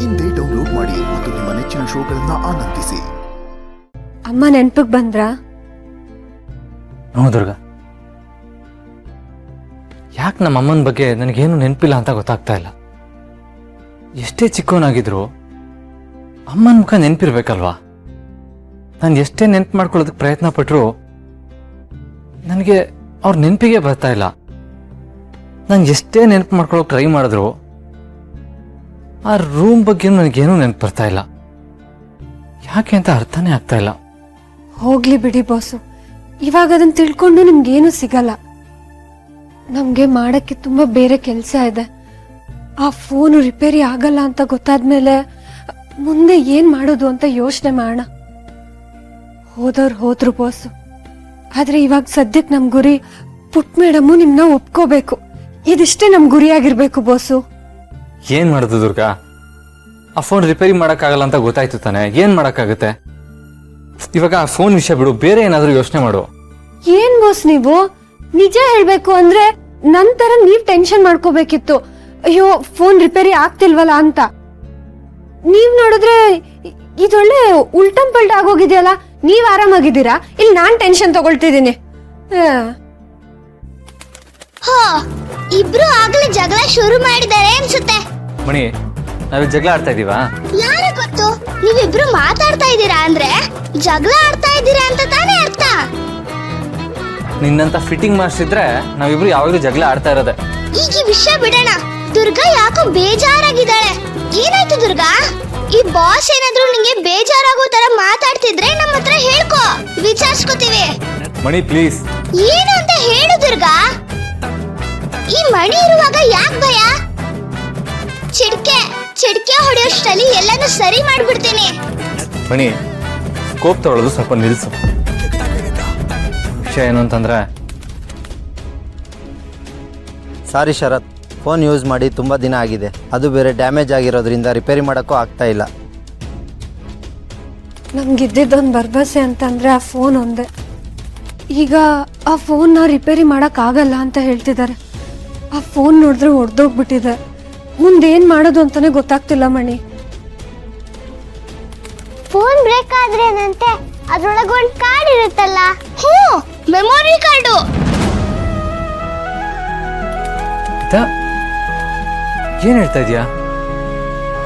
ಇಂದೇ ಡೌನ್ಲೋಡ್ ಮಾಡಿ ಮತ್ತು ನಿಮ್ಮ ನೆಚ್ಚಿನ ಶೋಗಳನ್ನ ಆನಂದಿಸಿ. ಅಮ್ಮ ನೆನಪಿಗೆ ಬಂದ್ರಾ? ದುರ್ಗಾ, ಯಾಕೆ ನಮ್ಮ ಅಮ್ಮನ ಬಗ್ಗೆ ನನಗೇನು ನೆನಪಿಲ್ಲ ಅಂತ ಗೊತ್ತಾಗ್ತಾ ಇಲ್ಲ. ಎಷ್ಟೇ ಚಿಕ್ಕವನಾಗಿದ್ರು ಅಮ್ಮನ ಮುಖ ನೆನಪಿರ್ಬೇಕಲ್ವಾ? ನಾನು ಎಷ್ಟೇ ನೆನಪು ಮಾಡ್ಕೊಳ್ಳೋದಕ್ಕೆ ಪ್ರಯತ್ನ ಪಟ್ಟರು ನನಗೆ ಅವ್ರ ನೆನಪಿಗೆ ಬರ್ತಾ ಇಲ್ಲ. ನಾನು ಎಷ್ಟೇ ನೆನಪು ಮಾಡ್ಕೊಳ್ಳೋಕೆ ಟ್ರೈ ಮಾಡಿದ್ರು ಆ ರೂಮ್ ಬಗ್ಗೆ ನನಗೇನೂ ನೆನಪು ಬರ್ತಾ ಇಲ್ಲ. ಯಾಕೆ ಅಂತ ಅರ್ಥನೇ ಆಗ್ತಾ ಇಲ್ಲ. ಹೋಗ್ಲಿ ಬಿಡಿ ಬಾಸು, ಇವಾಗ ಅದನ್ನ ತಿಳ್ಕೊಂಡು ನಿಮ್ಗೇನು ಸಿಗಲ್ಲ. ನಮ್ಗೆ ಮಾಡಕ್ಕೆ ತುಂಬಾ ಬೇರೆ ಕೆಲಸ ಇದೆ. ಆ ಫೋನ್ ರಿಪೇರಿ ಆಗಲ್ಲ ಅಂತ ಗೊತ್ತಾದ್ಮೇಲೆ ಮುಂದೆ ಏನ್ ಮಾಡೋದು ಅಂತ ಯೋಚನೆ ಮಾಡೋಣ. ಹೋದವ್ರು ಹೋದ್ರು ಬಾಸು, ಆದ್ರೆ ಇವಾಗ ಸದ್ಯಕ್ಕೆ ನಮ್ ಗುರಿ ಪುಟ್ ಮೇಡಮು ನಿಮ್ನ ಒಪ್ಕೋಬೇಕು. ಇದಿಷ್ಟೇ ನಮ್ ಗುರಿ ಆಗಿರ್ಬೇಕು ಬಾಸು. ಏನ್ ಮಾಡುದು ದುರ್ಗಾ? ಆ ಫೋನ್ ರಿಪೇರಿ ಮಾಡಕ್ಕಾಗಲ್ಲ ಅಂತ ಗೊತ್ತಾಯ್ತು ತಾನೆ, ಏನ್ ಮಾಡಕ್ಕಾಗತ್ತೆ? ಇವಾಗ ಆ ಫೋನ್ ವಿಷಯ ಬಿಡು, ಬೇರೆ ಏನಾದ್ರೂ ಯೋಚನೆ ಮಾಡು. ಏನ್ ಬಾಸ್ ನೀವು ನಿಜ ಹೇಳ್ಬೇಕು ಅಂದ್ರೆ ನಂತರ ನೀವ್ ಟೆನ್ಷನ್ ಮಾಡ್ಕೋಬೇಕಿತ್ತು. ಅಯ್ಯೋ ಫೋನ್ ರಿಪೇರಿ ಆಗ್ತಿಲ್ವಲ್ಲ ಅಂತ. ನೀವ್ ನೋಡಿದ್ರೆ ಇದೊಳ್ಳೆ ಉಲ್ಟಂ ಪಲ್ಟ ಆಗೋಗಿದೆಯಲ್ಲ. ನೀವ್ ಆರಾಮಾಗಿದ್ದೀರಾ, ಇಲ್ಲಿ ನಾನ್ ಟೆನ್ಷನ್ ತಗೊಳ್ತಿದ್ದೀನಿ. ಇಬ್ರು ಆಗ್ಲೇ ಜಗಳ ಶುರು ಮಾಡಿದ್ದಾರೆ ಅನ್ಸುತ್ತೆ. ಮಣಿ, ನಾವ್ ಜಗಳ ಆಡ್ತಾ ಇದೀವಾ? ಯಾರ ಗೊತ್ತು, ನೀವಿಬ್ರು ಮಾತಾಡ್ತಾ ಇದ್ದೀರಾ ಅಂದ್ರೆ ಜಗಳ ಆಡ್ತಾ ಇದ್ದೀರಾ ಅಂತ ತಾನೇ ಅರ್ಥ. ನಿನ್ನಂತ ಫಿಟ್ಟಿಂಗ್ ಮಾಡಿಸಿದ್ರೆ ನಾವಿಬ್ರು ಯಾವಾಗ್ಲೂ ಜಗಳ ಆಡ್ತಾ ಇರೋದೆ. ಈಗ ಈ ವಿಷಯ ಬಿಡೋಣ. ದುರ್ಗಾ ಯಾಕೋ ಬೇಜಾರಾಗಿದ್ದಾಳೆ. ಏನಾಯ್ತು ದುರ್ಗಾ? ಈ ಬಾಸ್ ಏನಾದ್ರೂ ನಿಂಗೆ ಬೇಜಾರಾಗೋ ತರ ಮಾತಾಡ್ತಿದ್ರೆ ನಮ್ಮ ಹತ್ರ ಹೇಳ್ಕೊ, ವಿಚಾರಿಸ್ಕೊತೀವಿ. ಮಣಿ ಪ್ಲೀಸ್. ಏನು ಅಂತ ಹೇಳು ದುರ್ಗಾ. ಈ ಮಣಿ ಇರುವಾಗ ಯಾಕೆ ಭಯ? ಚಿಡ್ಕೆ ಹೊಡೆಯೋಷ್ಟರಲ್ಲಿ ಎಲ್ಲಾನು ಸರಿ ಮಾಡ್ಬಿಡ್ತೀನಿ. ಮಣಿ, ಕೋಪ್ ತಗೊಳ್ಳೋದು ಸ್ವಲ್ಪ ನಿಲ್ಸು. ವಿಷಯ ಏನು ಅಂತಂದ್ರೆ, ಸಾರಿ ಶರತ್, ಫೋನ್ ಯೂಸ್ ಮಾಡಿ ತುಂಬ ದಿನ ಆಗಿದೆ. ಅದು ಬೇರೆ ಡ್ಯಾಮೇಜ್ ಆಗಿರೋದ್ರಿಂದ ರಿಪೇರಿ ಮಾಡೋಕ್ಕೂ ಆಗ್ತಾ ಇಲ್ಲ. ನಮ್ಗಿದ್ದಿದ್ದೊಂದು ಭರವಸೆ ಅಂತಂದ್ರೆ ಆ ಫೋನ್ ಒಂದೇ. ಈಗ ಆ ಫೋನ್ನ ರಿಪೇರಿ ಮಾಡಕ್ ಆಗಲ್ಲ ಅಂತ ಹೇಳ್ತಿದ್ದಾರೆ. ಆ ಫೋನ್ ನೋಡಿದ್ರೆ ಒಡೆದೋಗ್ಬಿಟ್ಟಿದೆ. ಮುಂದೇನ್ ಮಾಡೋದು ಅಂತಾನೆ ಗೊತ್ತಾಗ್ತಿಲ್ಲ ಮಣಿ. ಫೋನ್ ಬ್ರೇಕ್ ಆದ್ರೇನಂತೆ, ಅದ್ರೊಳಗೆ ಒಂದು ಕಾರ್ಡ್ ಇರುತ್ತಲ್ಲ. Memory card. ಏನ್ ಹೇಳ್ತಾ ಇದೀಯಾ?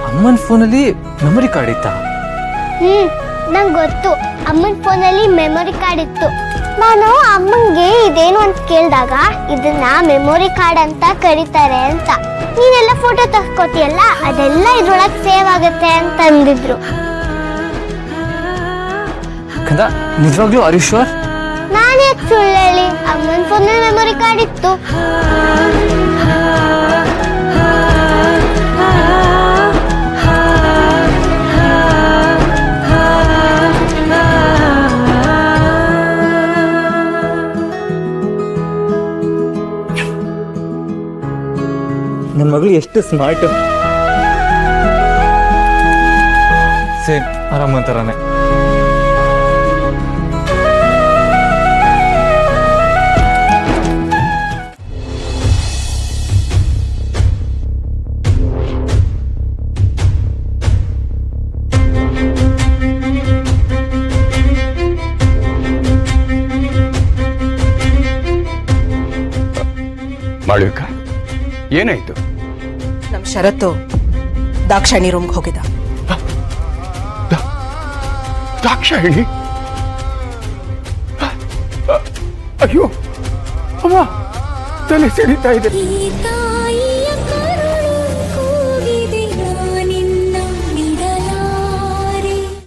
ಅಮ್ಮನ ಫೋನಲ್ಲಿ ಮೆಮೊರಿ ಕಾರ್ಡ್ ಇತ್ತಾ? ನಂಗೆ ಗೊತ್ತು, ಅಮ್ಮನ ಫೋನಲ್ಲಿ ಮೆಮೊರಿ ಕಾರ್ಡ್ ಇತ್ತು. ನಾನು ಅಮ್ಮಂಗೆ ಇದೇನು ಅಂತ ಕೇಳಿದಾಗ ಇದನ್ನ ಮೆಮೊರಿ ಕಾರ್ಡ್ ಅಂತ ಕರೀತಾರೆ ಅಂತ. ನೀನೆಲ್ಲ ಫೋಟೋ ತಕ್ಕೋತಿಯಲ್ಲ, ಅದೆಲ್ಲ ಇದ್ರೊಳಗೆ ಸೇವ್ ಆಗುತ್ತೆ ಅಂತ ಅಂದಿದ್ರು. ನಿಜವಾಗ್ಲೂ ಆರ್ ಯು ಶ್ಯೂರ್? ನಾನು ಯಾಕೆ ಸುಳ್ಳು ಹೇಳಿ? ಅಮ್ಮನ ಫೋನಲ್ಲಿ ಮೆಮೊರಿ ಕಾರ್ಡ್ ಇತ್ತು. ನನ್ನ ಮಗಳು ಎಷ್ಟು ಸ್ಮಾರ್ಟ್. ಸೇಮ್ ಆರಾಮ ತರಾನೆ. ಮಾಳವಿಕ, ಏನಾಯ್ತು? ನಮ್ ಶರತ್ತು ದಾಕ್ಷಾಯಿಣಿ ರೂಮ್ಗೆ ಹೋಗಿದ್ದ. ದಾಕ್ಷಾಯಿಣಿ? ಅಯ್ಯೋ ಅಮ್ಮ, ತಲೆ ಸಿಡಿತಾ ಇದೆ.